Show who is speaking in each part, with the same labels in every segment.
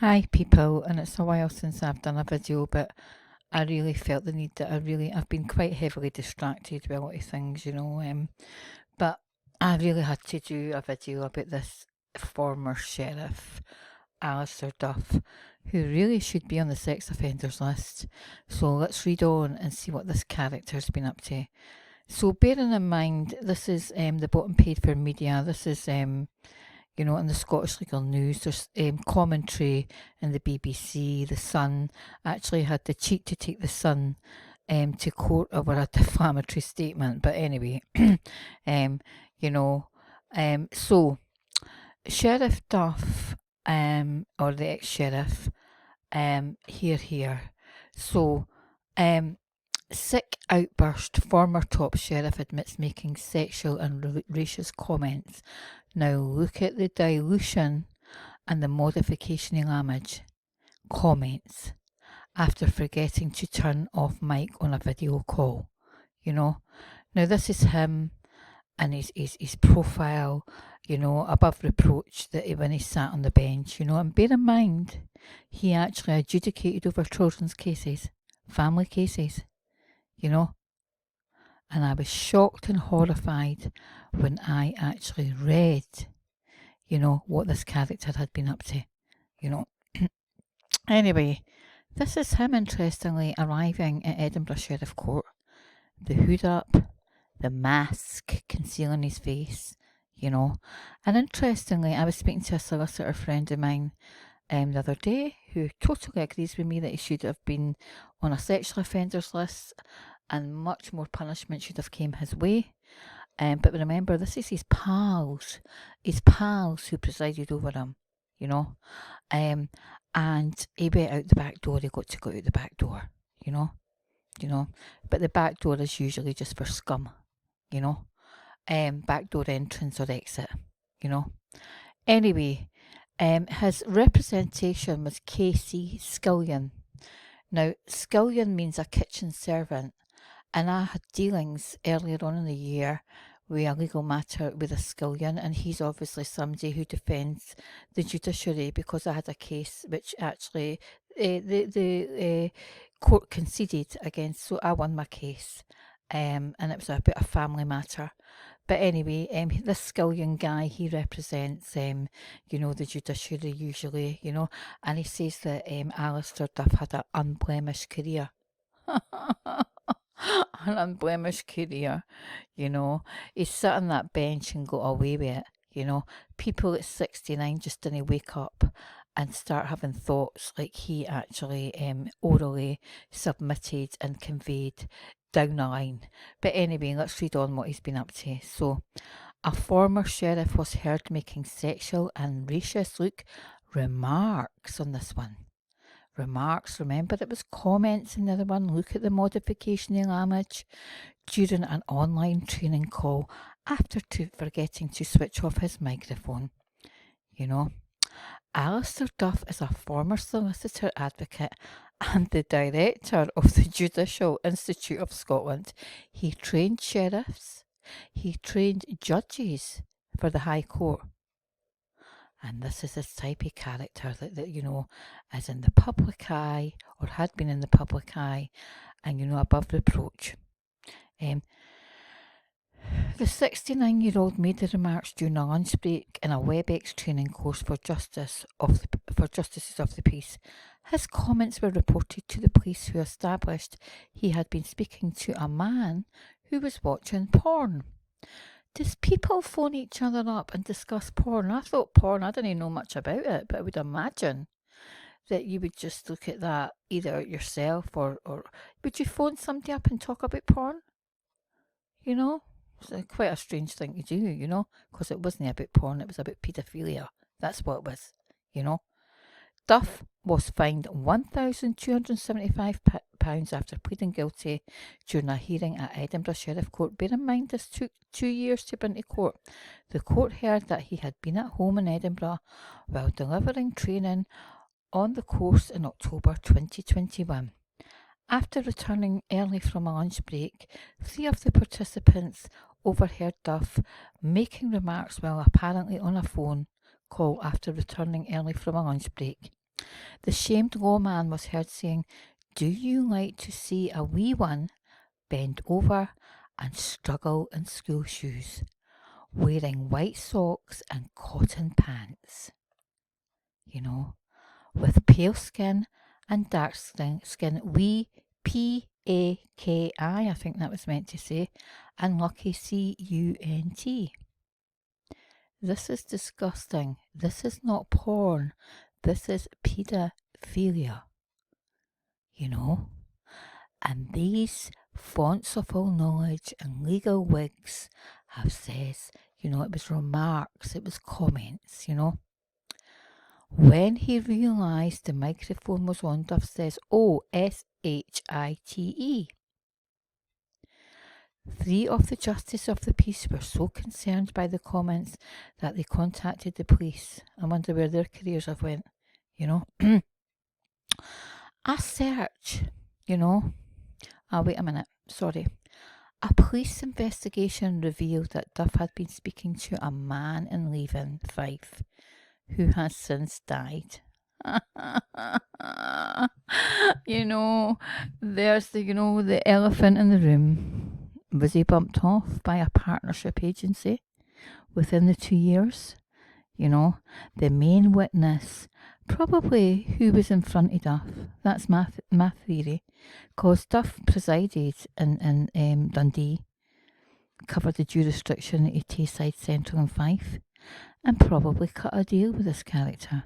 Speaker 1: Hi people, and it's a while since I've done a video, but I really felt the need that I've been quite heavily distracted with a lot of things, but I really had to do a video about this former sheriff, Alister Duff, who really should be on the sex offenders list. So let's read on and see what this character's been up to. So bearing in mind, this is the bottom page for media. This is in the Scottish Legal News, there's commentary in the BBC. The Sun actually had the cheek to take the Sun to court over a defamatory statement. But anyway, um, you know, so Sheriff Duff, or the ex-sheriff, here. So, sick outburst. Former top sheriff admits making sexual and racist comments. Now look at the dilution and the modification in language. Comments after forgetting to turn off mic on a video call. Now this is him and his profile, above reproach that when he sat on the bench, and bear in mind, he actually adjudicated over children's cases, family cases, and I was shocked and horrified when I actually read, what this character had been up to, Anyway, this is him, interestingly, arriving at Edinburgh Sheriff Court. The hood up, the mask concealing his face, And interestingly, I was speaking to a solicitor friend of mine the other day who totally agrees with me that he should have been on a sexual offenders list and much more punishment should have came his way. But remember, this is his pals who presided over him, and he went out the back door. He got to go out the back door, But the back door is usually just for scum, back door entrance or exit, Anyway, his representation was KC Scullion. Now, Scullion means a kitchen servant, and I had dealings earlier on in the year with a legal matter with a scullion, and he's obviously somebody who defends the judiciary, because I had a case which actually the court conceded against, so I won my case, and it was about a family matter. But anyway, this scullion guy, he represents, the judiciary usually, and he says that Alister Duff had an unblemished career. An unblemished career, He sat on that bench and got away with it, People at 69 just didn't wake up and start having thoughts like he actually orally submitted and conveyed down the line. But anyway, let's read on what he's been up to. So, a former sheriff was heard making sexual and racist remarks on this one. Remarks, remember it was comments in the other one. Look at the modification in language during an online training call after forgetting to switch off his microphone. Alister Duff is a former solicitor advocate and the director of the Judicial Institute of Scotland. He trained sheriffs, he trained judges for the High Court. And this is this type of character that is in the public eye, or had been in the public eye, and above reproach. The 69-year-old made the remarks during a lunch break in a WebEx training course for justices of the peace. His comments were reported to the police, who established he had been speaking to a man who was watching porn. Does people phone each other up and discuss porn? I thought porn, I didn't know much about it, but I would imagine that you would just look at that either yourself or would you phone somebody up and talk about porn? It's quite a strange thing to do, because it wasn't about porn, it was about paedophilia. That's what it was, Duff was fined £1,275 after pleading guilty during a hearing at Edinburgh Sheriff Court. Bear in mind, this took 2 years to bring to court. The court heard that he had been at home in Edinburgh while delivering training on the course in October 2021. After returning early from a lunch break, 3 of the participants overheard Duff making remarks while apparently on a phone call after returning early from a lunch break. The shamed lawman was heard saying, "Do you like to see a wee one bend over and struggle in school shoes, wearing white socks and cotton pants? You know, with pale skin and dark skin, wee P-A-K-I, I think that was meant to say, and lucky C-U-N-T. This is disgusting. This is not porn. This is paedophilia. You know? And these fonts of all knowledge and legal wigs have says, it was remarks, it was comments, When he realised the microphone was on, Duff says, "Oh, S-H-I-T-E. 3 of the justices of the peace were so concerned by the comments that they contacted the police. I wonder where their careers have went, A search, wait a minute, sorry. A police investigation revealed that Duff had been speaking to a man in Leven, Fife, who has since died. There's the elephant in the room. Was he bumped off by a partnership agency within the 2 years? The main witness, probably who was in front of Duff. That's my theory. Because Duff presided in Dundee, covered the jurisdiction at Tayside Central and Fife, and probably cut a deal with this character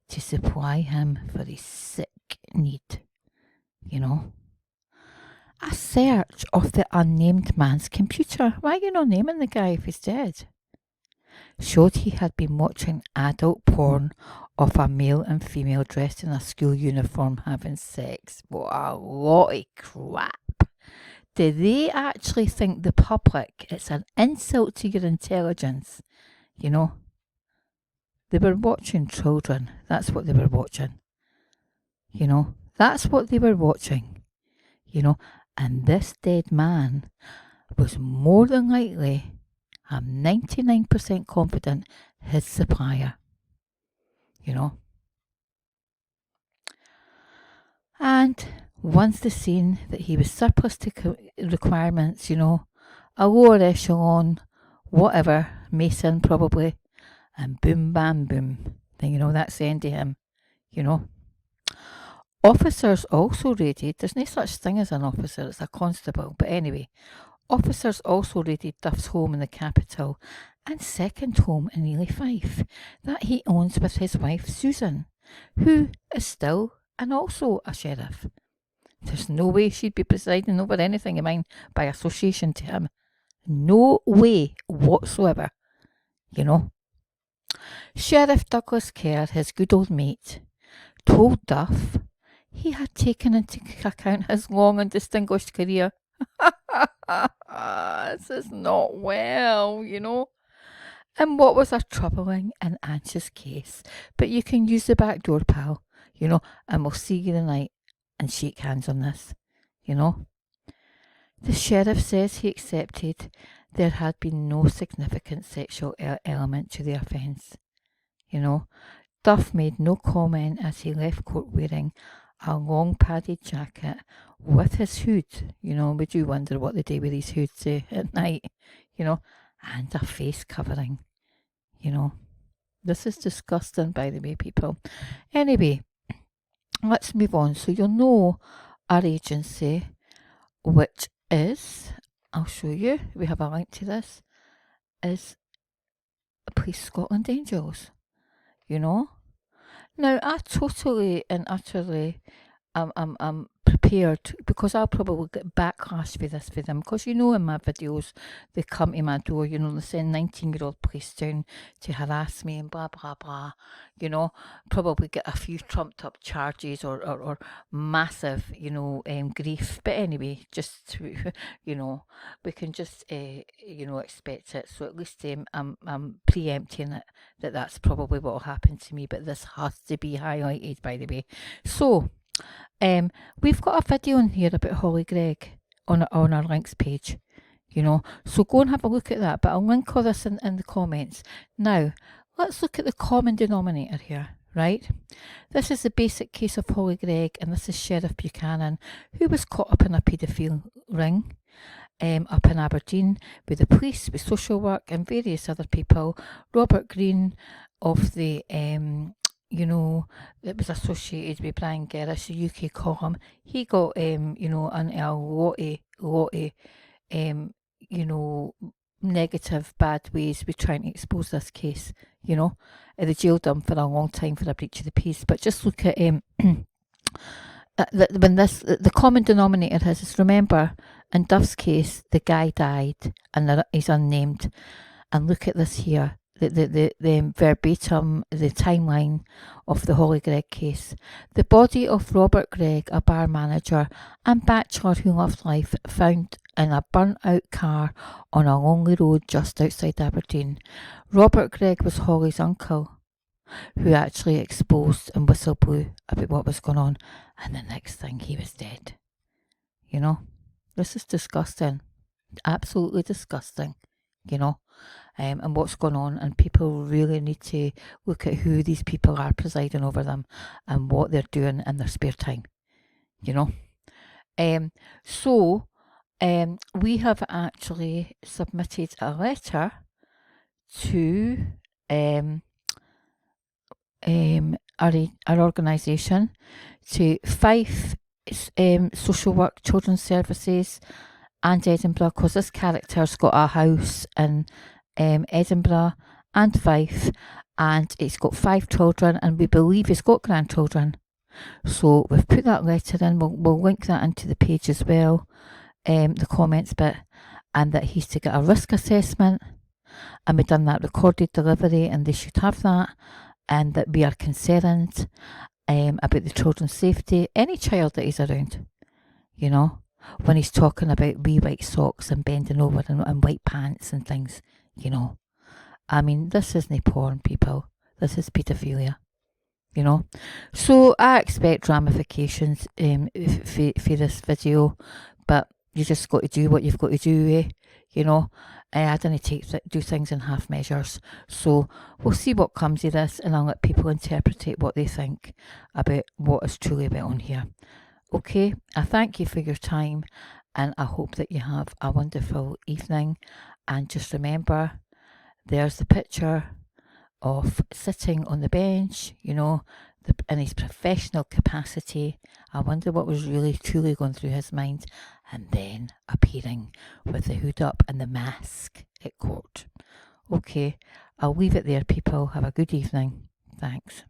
Speaker 1: to supply him for his sick need, A search of the unnamed man's computer, why are you not naming the guy if he's dead, showed he had been watching adult porn of a male and female dressed in a school uniform having sex. What a lot of crap. Do they actually think the public, it's an insult to your intelligence? They were watching children. That's what they were watching. That's what they were watching. And this dead man was more than likely, I'm 99% confident, his supplier. And once they seen that he was surplus to requirements, a lower echelon, whatever, Mason probably, and boom, bam, boom, then that's the end of him, Officers also raided, there's no such thing as an officer, it's a constable, but anyway, officers also raided Duff's home in the capital and second home in Ely Fife that he owns with his wife Susan, who is still and also a sheriff. There's no way she'd be presiding over anything of mine by association to him. No way whatsoever, Sheriff Douglas Kerr, his good old mate, told Duff he had taken into account his long and distinguished career. This is not well, And what was a troubling and anxious case. But you can use the back door, pal, and we'll see you tonight and shake hands on this, The sheriff says he accepted there had been no significant sexual element to the offence. Duff made no comment as he left court wearing a long padded jacket with his hood. We do wonder what they do with his hoods at night, and a face covering. This is disgusting, by the way, people. Anyway, let's move on. So you'll know our agency, which is, I'll show you, we have a link to this, is Police Scotland Angels, Now, I totally and utterly I'm prepared, because I'll probably get backlash for this for them, because in my videos they come to my door, they send 19-year-old police down to harass me and blah blah blah, probably get a few trumped up charges or massive grief, but anyway, just we can just expect it. So at least I'm preempting it that's probably what will happen to me, but this has to be highlighted, by the way. So we've got a video in here about Holly Gregg on our links page, so go and have a look at that, but I'll link all this in the comments. Now, let's look at the common denominator here, right? This is the basic case of Holly Gregg, and this is Sheriff Buchanan, who was caught up in a paedophile ring up in Aberdeen with the police, with social work, and various other people. Robert Green of the it was associated with Brian Gerrish, the UK column. He got into a lot of negative, bad ways with trying to expose this case. They jailed him for a long time for a breach of the peace. But just look at the common denominator is, remember, in Duff's case, the guy died and he's unnamed. And look at this here, the verbatim, the timeline of the Holly Gregg case. The body of Robert Gregg, a bar manager and bachelor who loved life, found in a burnt out car on a lonely road just outside Aberdeen. Robert Gregg was Holly's uncle, who actually exposed and whistle blew about what was going on, and the next thing, he was dead. This is disgusting, absolutely disgusting, and what's going on, and people really need to look at who these people are presiding over them and what they're doing in their spare time, we have actually submitted a letter to our organisation, to Fife Social Work Children's Services and Edinburgh, because this character's got a house in Edinburgh and Fife, and it's got 5 children, and we believe he's got grandchildren. So we've put that letter in. We'll link that into the page as well, the comments bit, and that he's to get a risk assessment, and we've done that recorded delivery, and they should have that, and that we are concerned about the children's safety. Any child that is around, when he's talking about wee white socks and bending over and white pants and things, I mean, this isn't porn, people. This is paedophilia, So I expect ramifications for this video, but you just got to do what you've got to do, I don't do things in half measures. So we'll see what comes of this, and I'll let people interpret what they think about what is truly about on here. Okay, I thank you for your time, and I hope that you have a wonderful evening. And just remember, there's the picture of sitting on the bench, in his professional capacity. I wonder what was really truly going through his mind, and then appearing with the hood up and the mask at court. Okay, I'll leave it there, people. Have a good evening. Thanks.